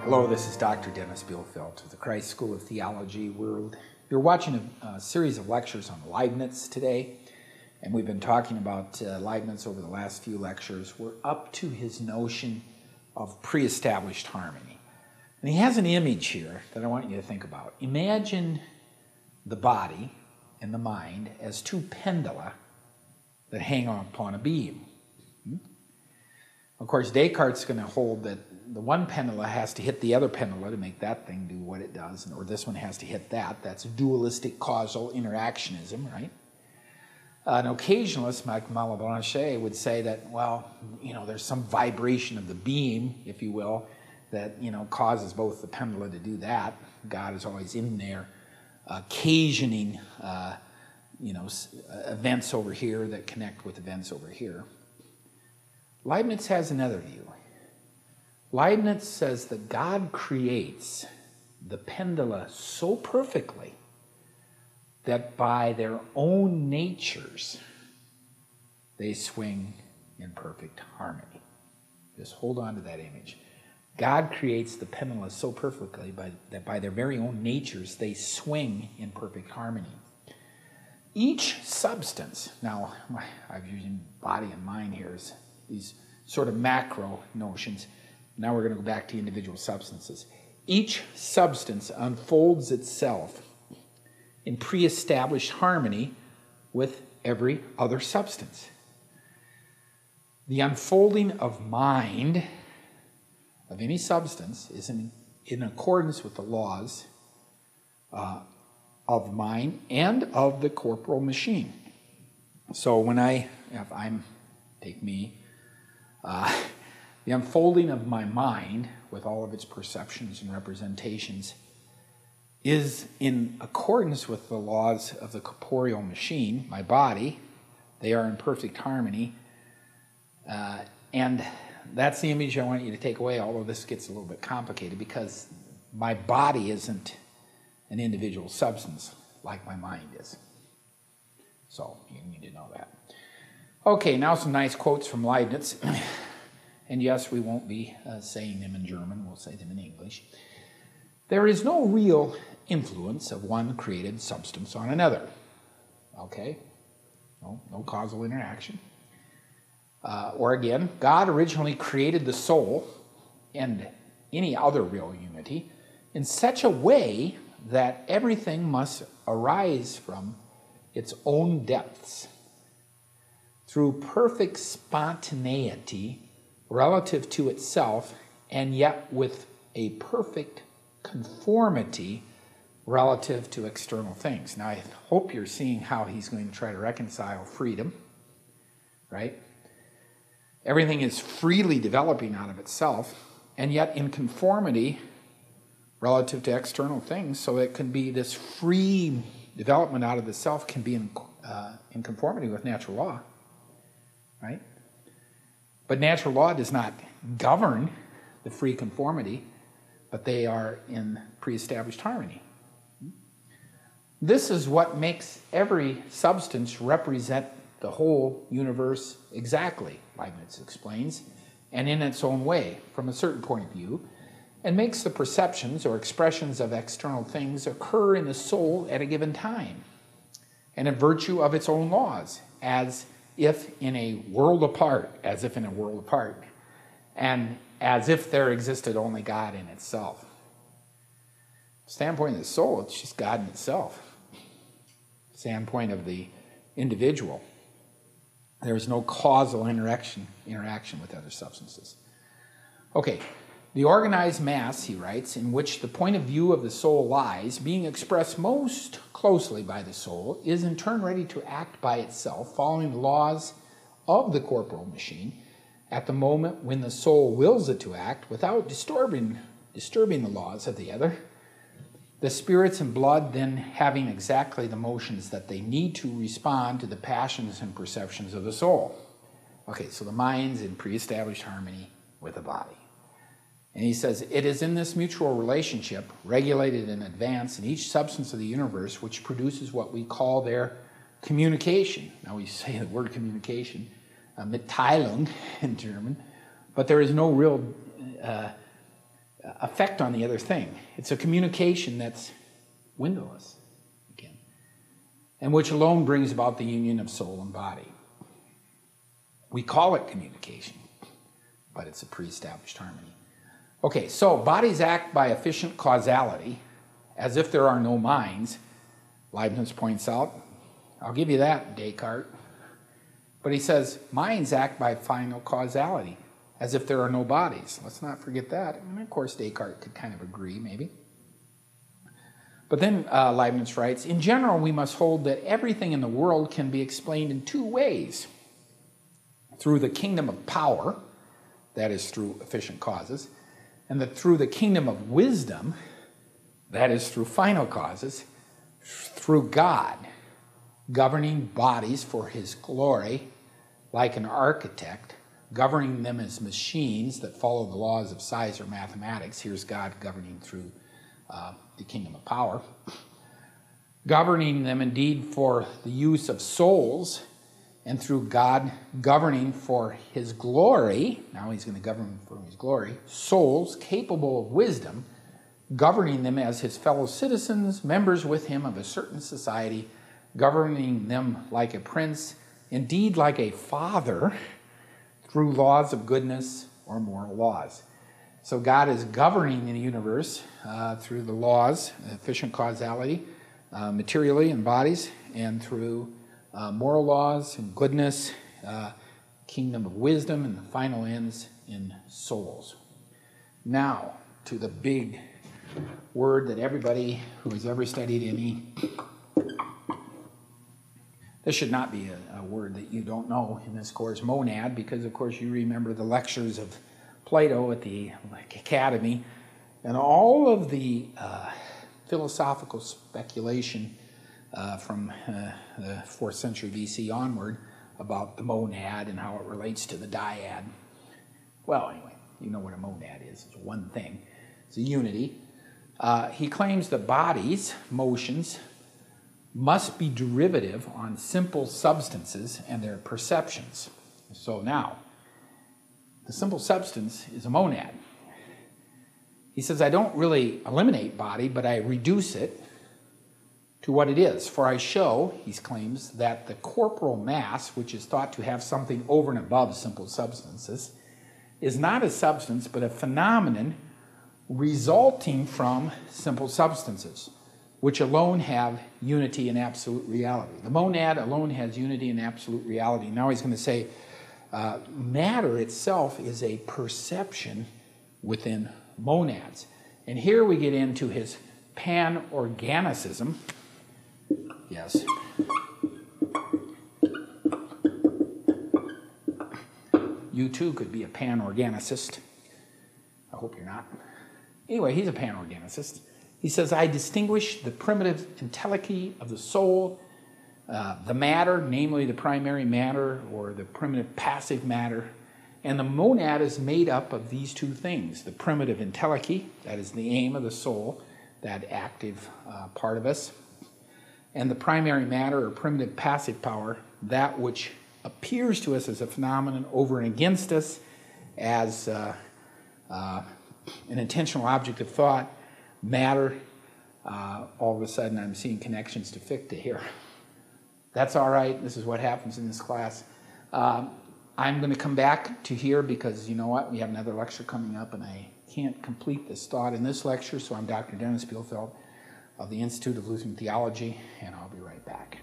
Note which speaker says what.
Speaker 1: Hello, this is Dr. Dennis Bielfeldt of the Christ School of Theology. You're watching a series of lectures on Leibniz today, and we've been talking about Leibniz over the last few lectures. We're up to his notion of pre-established harmony. And he has an image here that I want you to think about. Imagine the body and the mind as two pendula that hang upon a beam. Of course, Descartes is going to hold that the one pendula has to hit the other pendula to make that thing do what it does, or this one has to hit that. That's dualistic causal interactionism, right? An occasionalist, like Malebranche, would say that, well, there's some vibration of the beam, if you will, that, causes both the pendula to do that. God is always in there, occasioning, events over here that connect with events over here. Leibniz has another view. Leibniz says that God creates the pendula so perfectly that by their own natures, they swing in perfect harmony. Just hold on to that image. God creates the pendula so perfectly that by their very own natures, they swing in perfect harmony. Each substance, now I'm using body and mind here as these sort of macro notions. Now we're going to go back to individual substances. Each substance unfolds itself in pre-established harmony with every other substance. The unfolding of mind of any substance is in accordance with the laws of mind and of the corporal machine. So take me, the unfolding of my mind with all of its perceptions and representations is in accordance with the laws of the corporeal machine, my body. They are in perfect harmony. And that's the image I want you to take away, although this gets a little bit complicated because my body isn't an individual substance like my mind is. So you need to know that. Okay, now some nice quotes from Leibniz. And yes, we won't be saying them in German, we'll say them in English. There is no real influence of one created substance on another. Okay? No causal interaction. Or again, God originally created the soul and any other real unity in such a way that everything must arise from its own depths through perfect spontaneity relative to itself, and yet with a perfect conformity relative to external things. Now, I hope you're seeing how he's going to try to reconcile freedom, right? Everything is freely developing out of itself, and yet in conformity relative to external things, so it can be this free development out of the self can be in conformity with natural law, right? But natural law does not govern the free conformity, but they are in pre-established harmony. This is what makes every substance represent the whole universe exactly, Leibniz explains, and in its own way, from a certain point of view, and makes the perceptions or expressions of external things occur in the soul at a given time, and in virtue of its own laws, as if in a world apart, and as if there existed only God in itself. Standpoint of the soul, it's just God in itself. Standpoint of the individual, there is no causal interaction with other substances. Okay, the organized mass, he writes, in which the point of view of the soul lies, being expressed most closely by the soul, is in turn ready to act by itself, following the laws of the corporal machine, at the moment when the soul wills it to act, without disturbing the laws of the other. The spirits and blood then having exactly the motions that they need to respond to the passions and perceptions of the soul. Okay, so the mind's in pre-established harmony with the body. And he says, it is in this mutual relationship, regulated in advance in each substance of the universe, which produces what we call their communication. Now we say the word communication, Mitteilung in German, but there is no real effect on the other thing. It's a communication that's windowless, again, and which alone brings about the union of soul and body. We call it communication, but it's a pre-established harmony. Okay, so bodies act by efficient causality, as if there are no minds. Leibniz points out, I'll give you that, Descartes. But he says, minds act by final causality, as if there are no bodies. Let's not forget that. And of course, Descartes could kind of agree, maybe. But then Leibniz writes, in general, we must hold that everything in the world can be explained in two ways. Through the kingdom of power, that is through efficient causes, and that through the kingdom of wisdom, that is through final causes, through God, governing bodies for his glory, like an architect, governing them as machines that follow the laws of size or mathematics. Here's God governing through the kingdom of power. Governing them indeed for the use of souls, and through God governing for his glory, now he's going to govern for his glory, souls capable of wisdom, governing them as his fellow citizens, members with him of a certain society, governing them like a prince, indeed like a father, through laws of goodness or moral laws. So God is governing the universe through the laws, efficient causality, materially in bodies, and through moral laws and goodness, kingdom of wisdom, and the final ends in souls. Now, to the big word that everybody who has ever studied any, this should not be a word that you don't know in this course, monad, because of course you remember the lectures of Plato at the academy, and all of the philosophical speculation from the 4th century BC onward about the monad and how it relates to the dyad. Well, anyway, you know what a monad is. It's one thing. It's a unity. He claims that bodies, motions, must be derivative on simple substances and their perceptions. So now, the simple substance is a monad. He says, I don't really eliminate body, but I reduce it to what it is. For I show, he claims, that the corporal mass, which is thought to have something over and above simple substances, is not a substance, but a phenomenon resulting from simple substances, which alone have unity and absolute reality. The monad alone has unity and absolute reality. Now he's going to say, matter itself is a perception within monads. And here we get into his pan-organicism. Yes. You too could be a pan-organicist. I hope you're not. Anyway, he's a pan-organicist. He says, I distinguish the primitive entelechy of the soul, the matter, namely the primary matter or the primitive passive matter, and the monad is made up of these two things. The primitive entelechy, that is the aim of the soul, that active part of us, and the primary matter or primitive passive power, that which appears to us as a phenomenon over and against us as an intentional object of thought, matter. All of a sudden I'm seeing connections to Fichte here. That's all right. This is what happens in this class. I'm going to come back to here because you know what? We have another lecture coming up and I can't complete this thought in this lecture, so I'm Dr. Dennis Bielfeldt of the Institute of Lutheran Theology, and I'll be right back.